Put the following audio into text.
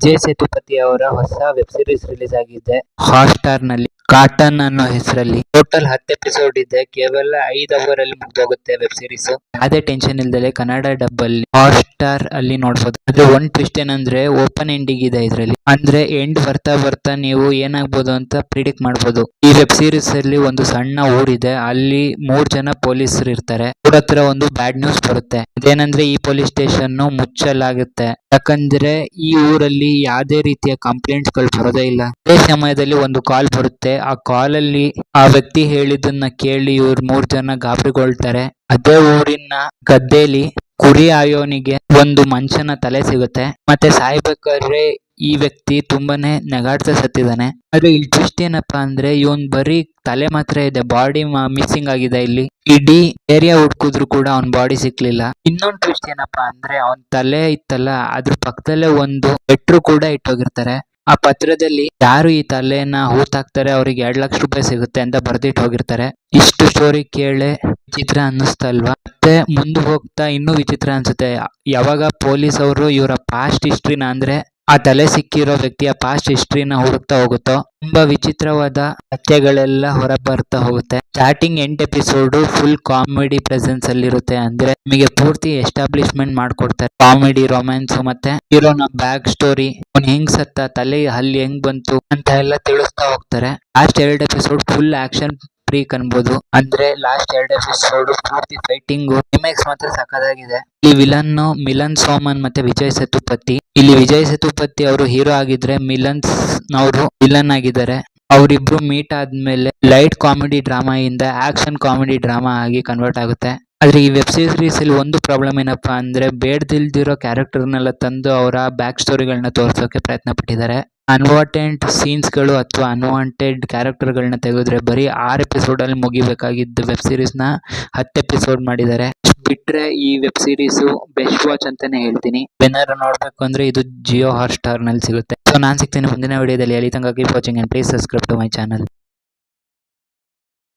ವಿಜಯ್ ಸೇತುಪತಿ ಅವರ ಹೊಸ web series release ಆಗಿದೆ ಹಾಟ್‌ಸ್ಟಾರ್ ನಲ್ಲಿ. ಕಾಟನ್ ಅನ್ನೋ ಹೆಸರಲ್ಲಿ ಟೋಟಲ್ 10 ಎಪಿಸೋಡ್ ಇದೆ. ಕೇವಲ 5 ಅವರ್ ಅಲ್ಲಿ ಮುಗ್ದೋಗುತ್ತೆ ವೆಬ್ ಸೀರೀಸ್. ಅದೇ ಟೆನ್ಷನ್ ಇಲ್ದಲೆ ಕನ್ನಡ ಡಬ್ ಅಲ್ಲಿ ಹಾಟ್‌ಸ್ಟಾರ್ ಅಲ್ಲಿ ನೋಡಬಹುದು. ಆದ್ರೆ ಒಂದ್ ಟ್ವಿಸ್ಟ್ ಏನಂದ್ರೆ ಓಪನ್ ಎಂಡಿಂಗ್ ಇದೆ ಇದ್ರಲ್ಲಿ. ಅಂದ್ರೆ ಎಂಡ್ ಬರ್ತಾ ಬರ್ತಾ ನೀವು ಏನಾಗ್ಬೋದು ಅಂತ ಪ್ರಿಡಿಕ್ಟ್ ಮಾಡ್ಬೋದು. ಈ ವೆಬ್ ಸೀರೀಸ್ ಅಲ್ಲಿ ಒಂದು ಸಣ್ಣ ಊರಿದೆ, ಅಲ್ಲಿ 3 ಜನ ಪೊಲೀಸರು ಇರ್ತಾರೆ. ಅವ್ರ ಹತ್ರ ಒಂದು ಬ್ಯಾಡ್ ನ್ಯೂಸ್ ಬರುತ್ತೆ. ಅದೇನಂದ್ರೆ ಈ ಪೊಲೀಸ್ ಸ್ಟೇಷನ್ ಮುಚ್ಚಲಾಗುತ್ತೆ. ಯಾಕಂದ್ರೆ ಈ ಊರಲ್ಲಿ ಯಾವ್ದೇ ರೀತಿಯ ಕಂಪ್ಲೇಂಟ್ಸ್ ಗಳು ಬರೋದೇ ಇಲ್ಲ. ಅದೇ ಸಮಯದಲ್ಲಿ ಒಂದು ಕಾಲ್ ಬರುತ್ತೆ. ಆ ಕಾಲ್ ಅಲ್ಲಿ ಆ ವ್ಯಕ್ತಿ ಹೇಳಿದ್ದನ್ನ ಕೇಳಿ ಇವ್ರು 3 ಜನ ಗಾಬರಿಗೊಳ್ತಾರೆ. ಅದೇ ಊರಿನ ಗದ್ದೆಲಿ ಕುರಿ ಆಯೋನಿಗೆ ಒಂದು ಮನುಷ್ಯನ ತಲೆ ಸಿಗುತ್ತೆ. ಮತ್ತೆ ಸಾಯ್ಬೇಕಾದ್ರೆ ಈ ವ್ಯಕ್ತಿ ತುಂಬಾನೇ ನೆಗಾಡ್ತಾ ಸತ್ತಿದ್ದಾನೆ. ಆದ್ರೆ ಇಲ್ಲಿ ಟ್ವಿಸ್ಟ್ ಏನಪ್ಪಾ ಅಂದ್ರೆ ಇವನ್ ಬರೀ ತಲೆ ಮಾತ್ರ ಇದೆ, ಬಾಡಿ ಮಿಸ್ಸಿಂಗ್ ಆಗಿದೆ. ಇಲ್ಲಿ ಇಡೀ ಏರಿಯಾ ಹುಡ್ಕುದ್ರು ಕೂಡ ಅವನ್ ಬಾಡಿ ಸಿಕ್ಲಿಲ್ಲ. ಇನ್ನೊಂದು ಟ್ವಿಸ್ಟ್ ಏನಪ್ಪಾ ಅಂದ್ರೆ ಅವನ್ ತಲೆ ಇತ್ತಲ್ಲ ಅದ್ರ ಪಕ್ಕದಲ್ಲೇ ಒಂದು ಲೆಟ್ರು ಕೂಡ ಇಟ್ಟೋಗಿರ್ತಾರೆ. ಆ ಪತ್ರದಲ್ಲಿ ಯಾರು ಈ ತಲೆನ ಹೂತಾಕ್ತಾರೆ ಅವ್ರಿಗೆ 2 ಲಕ್ಷ ರೂಪಾಯಿ ಸಿಗುತ್ತೆ ಅಂತ ಬರ್ದಿಟ್ಟು ಹೋಗಿರ್ತಾರೆ. ಇಷ್ಟು ಸ್ಟೋರಿ ಕೇಳೆ ವಿಚಿತ್ರ ಅನ್ನಿಸ್ತಾ ಅಲ್ವಾ? ಮತ್ತೆ ಮುಂದೆ ಹೋಗ್ತಾ ಇನ್ನೂ ವಿಚಿತ್ರ ಅನ್ಸುತ್ತೆ. ಯಾವಾಗ ಪೊಲೀಸ್ ಅವರು ಇವರ ಪಾಸ್ಟ್ ಹಿಸ್ಟ್ರಿನ ಅಂದ್ರೆ ಆ ತಲೆ ಸಿಕ್ಕಿರೋ ವ್ಯಕ್ತಿಯ ಪಾಸ್ಟ್ ಹಿಸ್ಟ್ರಿನ ಹುಡುಕ್ತಾ ಹೋಗುತ್ತೋ ತುಂಬಾ ವಿಚಿತ್ರವಾದ ಸತ್ಯಗಳೆಲ್ಲ ಹೊರ ಬರ್ತಾ ಹೋಗುತ್ತೆ. Starting 8 episode full comedy presence ಅಲ್ಲಿ ಇರುತ್ತೆ. ಅಂದ್ರೆ ನಿಮಗೆ ಪೂರ್ತಿ ಎಸ್ಟಾಬ್ಲಿಷ್ಮೆಂಟ್ ಮಾಡ್ಕೊಡ್ತಾರೆ. ಕಾಮಿಡಿ, ರೊಮ್ಯಾನ್ಸ್ ಮತ್ತೆ ಹೀರೋನ ಬ್ಯಾಕ್ ಸ್ಟೋರಿ, ಅವ್ನು ಹೆಂಗ್ ಸತ್ತ, ತಲೆ ಅಲ್ಲಿ ಹೆಂಗ್ ಬಂತು ಅಂತ ಎಲ್ಲ ತಿಳಿಸ್ತಾ ಹೋಗ್ತಾರೆ. Last 2 episode full action freak ಅನ್ಬೋದು. ಅಂದ್ರೆ ಲಾಸ್ಟ್ 2 ಎಪಿಸೋಡ್ ಪೂರ್ತಿ ಫೈಟಿಂಗ್ ಕ್ಲೈಮ್ಯಾಕ್ಸ್ ಮಾತ್ರ ಸಖತ್ತಾಗಿದೆ. ಈ ವಿಲನ್ ಮಿಲನ್ ಸೋಮನ್ ಮತ್ತೆ ವಿಜಯ್ ಸೇತುಪತಿ. ಇಲ್ಲಿ ವಿಜಯ್ ಸೇತುಪತಿ ಅವರು ಹೀರೋ ಆಗಿದ್ರೆ ಮಿಲನ್ ಅವರು ವಿಲನ್ ಆಗಿದ್ದಾರೆ. ಅವರಿಬ್ರು ಮೀಟ್ ಆದ್ಮೇಲೆ ಲೈಟ್ ಕಾಮಿಡಿ ಡ್ರಾಮಾ ಇಂದ ಆಕ್ಷನ್ ಕಾಮಿಡಿ ಡ್ರಾಮಾ ಆಗಿ ಕನ್ವರ್ಟ್ ಆಗುತ್ತೆ. ಆದ್ರೆ ಈ ವೆಬ್ ಸೀರೀಸ್ ಅಲ್ಲಿ ಒಂದು ಪ್ರಾಬ್ಲಮ್ ಏನಪ್ಪಾ ಅಂದ್ರೆ ಬೇಡದಿಲ್ದಿರೋ ಕ್ಯಾರೆಕ್ಟರ್ನೆಲ್ಲ ತಂದು ಅವರ ಬ್ಯಾಕ್ ಸ್ಟೋರಿಗಳನ್ನ ತೋರ್ಸೋಕೆ ಪ್ರಯತ್ನ ಪಟ್ಟಿದ್ದಾರೆ. ಅನ್ವಾಂಟೆಡ್ ಸೀನ್ಸ್ ಗಳು ಅಥವಾ ಅನ್ವಾಂಟೆಡ್ ಕ್ಯಾರೆಕ್ಟರ್ ಗಳನ್ನ ತೆಗೆದ್ರೆ ಬರೀ 6 ಎಪಿಸೋಡ್ ಅಲ್ಲಿ ಮುಗಿಬೇಕಾಗಿದ್ದ ವೆಬ್ ಸೀರೀಸ್ ನ 10 ಎಪಿಸೋಡ್ ಮಾಡಿದ್ದಾರೆ. ಬಿಟ್ರೆ ಈ ವೆಬ್ ಸೀರೀಸ್ ಬೆಸ್ಟ್ ವಾಚ್ ಅಂತಾನೆ ಹೇಳ್ತೀನಿ. ಏನಾದ್ರು ನೋಡ್ಬೇಕು ಅಂದ್ರೆ ಇದು ಜಿಯೋ ಹಾಟ್‌ಸ್ಟಾರ್ ನಲ್ಲಿ ಸಿಗುತ್ತೆ. ಸೊ ನಾನ್ ಸಿಗ್ತೀನಿ ಮುಂದಿನ ವಿಡಿಯೋದಲ್ಲಿ. ಅಲ್ಲಿ ತನಕ keep watching and please subscribe to my channel.